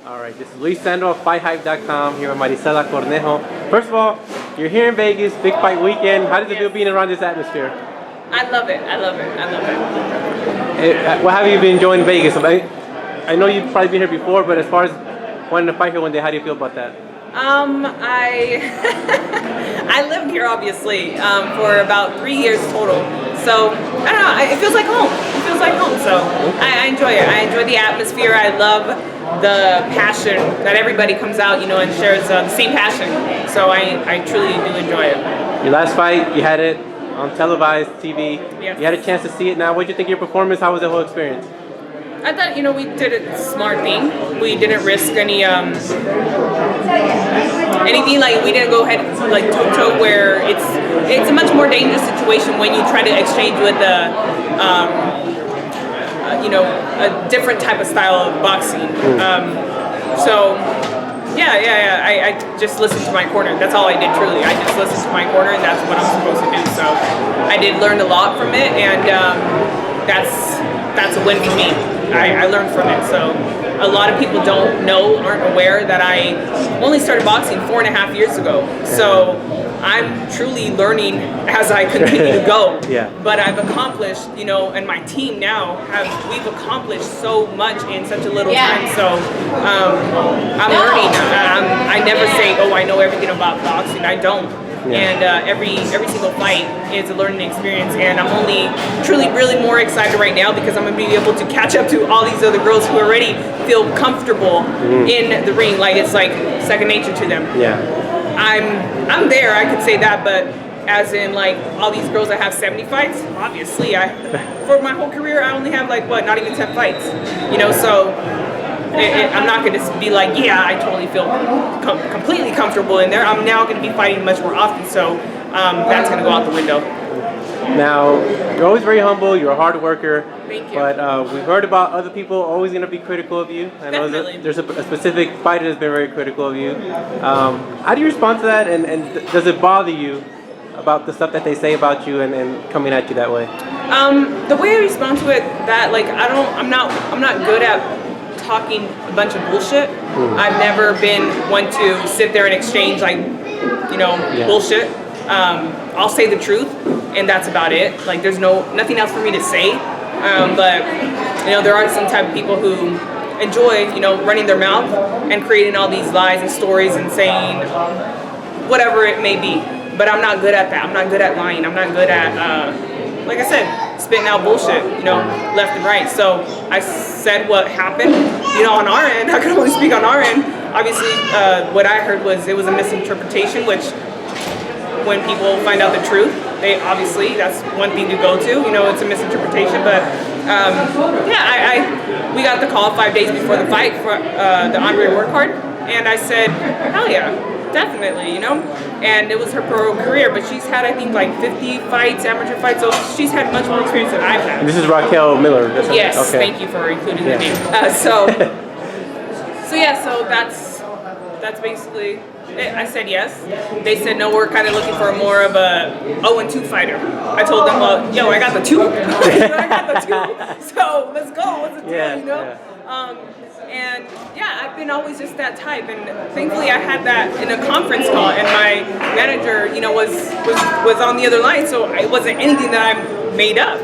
All right, this is Luis Sando of FightHype.com here with Maricela Cornejo. First of all, you're here in Vegas, big fight weekend. How does it feel being around this atmosphere? I love it. I love it. I love it. What have you been enjoying Vegas? I know you've probably been here before, but as far as wanting to fight here one day, how do you feel about that? I lived here obviously for about 3 years total. So I don't know. It feels like home. It feels like home. So I enjoy it. I enjoy the atmosphere. I love the passion that everybody comes out, and shares the same passion. So I truly do enjoy it. Your last fight, you had it on televised TV. Yes. You had a chance to see it now. What did you think of your performance? How was the whole experience? I thought, we did a smart thing. We didn't risk any anything, like we didn't go ahead like toe-to-toe, where it's a much more dangerous situation when you try to exchange with a different type of style of boxing. I just listened to my corner. That's all I did, truly. I just listened to my corner, and that's what I'm supposed to do. So I did learn a lot from it, and that's a win for me. I learned from it. So a lot of people aren't aware that I only started boxing 4.5 years ago. So I'm truly learning as I continue to go. Yeah. But I've accomplished, and my team now we've accomplished so much in such a little time. So I'm learning. I never say, oh, I know everything about boxing. I don't. Yeah. And every single fight is a learning experience, and I'm only truly really more excited right now because I'm going to be able to catch up to all these other girls who already feel comfortable in the ring, like it's like second nature to them. Yeah. I'm there, I could say that, but as in like all these girls that have 70 fights, obviously for my whole career I only have not even 10 fights, so I'm not going to be like, yeah, I totally feel completely comfortable in there. I'm now going to be fighting much more often, so that's going to go out the window. Now, you're always very humble, you're a hard worker. Thank you. But we've heard about other people always going to be critical of you. I know there's a specific fighter that's been very critical of you. How do you respond to that, and does it bother you about the stuff that they say about you and coming at you that way? The way I respond to it, I'm not good at talking a bunch of bullshit. I've never been one to sit there and exchange bullshit. I'll say the truth, and that's about it. Like there's nothing else for me to say. But there are some type of people who enjoy running their mouth and creating all these lies and stories and saying whatever it may be. But I'm not good at that. I'm not good at lying. I'm not good at like I said, spitting out bullshit, left and right. So I said what happened, on our end. I can only speak on our end. Obviously, what I heard was it was a misinterpretation, which when people find out the truth, that's one thing to go to, it's a misinterpretation. But we got the call 5 days before the fight for the Andre work hard, and I said, hell yeah. Definitely, and it was her pro career, but she's had, I think, like 50 fights, amateur fights, so she's had much more experience than I've had. This is Raquel Miller. Yes, okay. Thank you for including the name. So that's basically it. I said yes. They said no, we're kind of looking for more of a 0-2 fighter. I told them, well, I got the 2. I got the 2, so let's go. What's the deal, And I've been always just that type, and thankfully I had that in a conference call, and my manager, was on the other line, so it wasn't anything that I made up.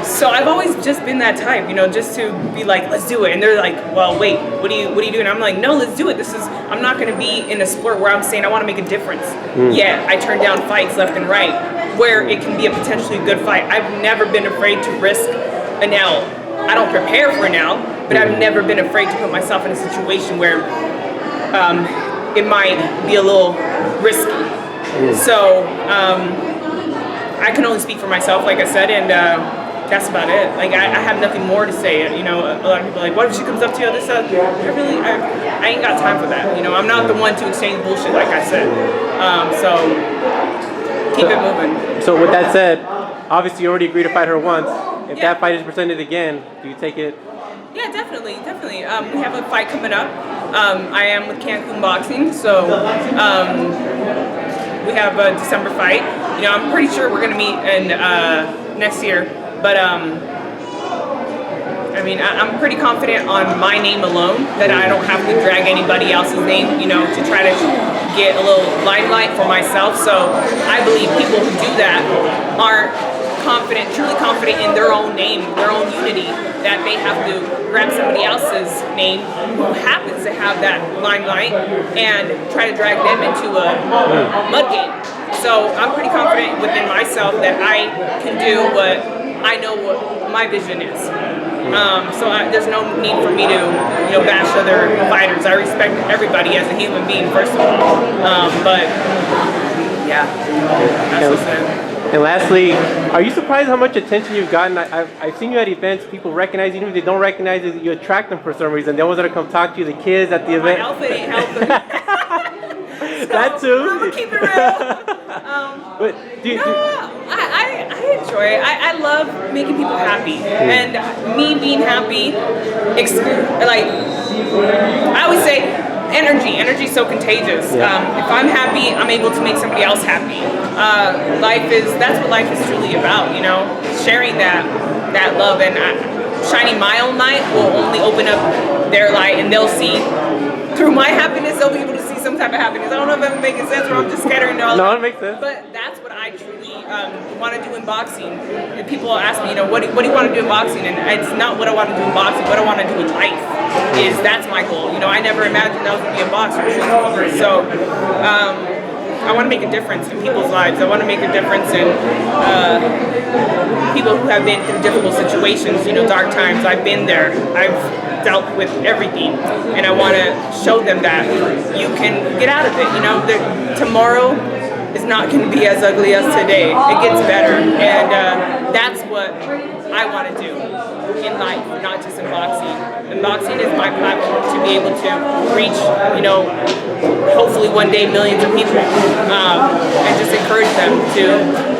So I've always just been that type, just to be like, let's do it. And they're like, well, wait, what are you doing? I'm like, no, let's do it. I'm not going to be in a sport where I'm saying I want to make a difference. I turn down fights left and right where it can be a potentially good fight. I've never been afraid to risk an L. I don't prepare for an L, but I've never been afraid to put myself in a situation where it might be a little risky. So I can only speak for myself, like I said, and that's about it. Like I have nothing more to say. A lot of people are like, what if she comes up to you? I ain't got time for that. I'm not the one to exchange bullshit, like I said. So keep it moving. So with that said, obviously you already agreed to fight her once. If that fight is presented again, do you take it? Yeah, definitely. We have a fight coming up. I am with Cancun Boxing, so we have a December fight. I'm pretty sure we're gonna meet in next year, but mean, I'm pretty confident on my name alone that I don't have to drag anybody else's name, you know, to try to get a little limelight for myself. So I believe people who do that aren't confident, truly confident in their own name, their own unity, that they have to grab somebody else's name who happens to have that limelight and try to drag them into a mud game. So I'm pretty confident within myself that I can do what I know what my vision is. There's no need for me to, bash other fighters. I respect everybody as a human being, first of all. But yeah, that's what's up. And lastly, are you surprised how much attention you've gotten? I've seen you at events, people recognize you, even if they don't recognize you, you attract them for some reason. They always want to come talk to you, the kids at the event. My outfit ain't helping. That too. I'm gonna keep it real. But I enjoy it. I love making people happy, and me being happy, I always say, energy is so contagious. Yeah. If I'm happy, I'm able to make somebody else happy. That's what life is truly about, sharing that love, and shining my own light will only open up their light, and they'll see through my happiness, they'll be able to see some type of happiness. I don't know if I'm making sense or I'm just scattering all. No, it makes sense. But that's what I truly want to do in boxing. And people ask me, what do you want to do in boxing? And it's not what I want to do in boxing. What I want to do in life that's my goal. I never imagined I was going to be a boxer. So I want to make a difference in people's lives. I want to make a difference in people who have been through difficult situations, dark times. I've been there. I've dealt with everything, and I want to show them that you can get out of it. That tomorrow is not going to be as ugly as today. It gets better, and that's what I want to do in life, not just in boxing. And boxing is my platform to be able to reach, hopefully one day millions of people, and just encourage them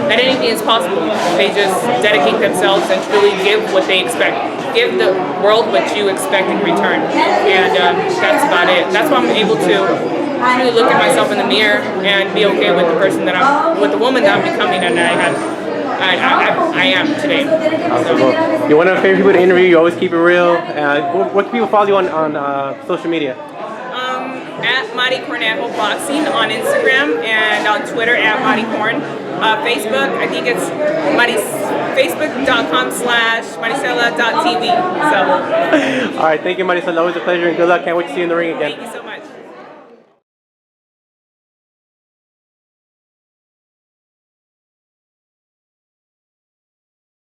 that anything is possible. They just dedicate themselves and truly give what they expect. Give the world what you expect in return, and that's about it. That's why I'm able to really look at myself in the mirror and be okay with the person with the woman that I'm becoming, and I am today. So. You're one of my favorite people to interview. You always keep it real. What can people follow you on social media? At Maricela Cornejo Boxing on Instagram, and on Twitter at Maricorn. Facebook, I think it's facebook.com/maricela.tv. So. All right, thank you, Maricela. Always a pleasure, and good luck. Can't wait to see you in the ring again. Thank you so much.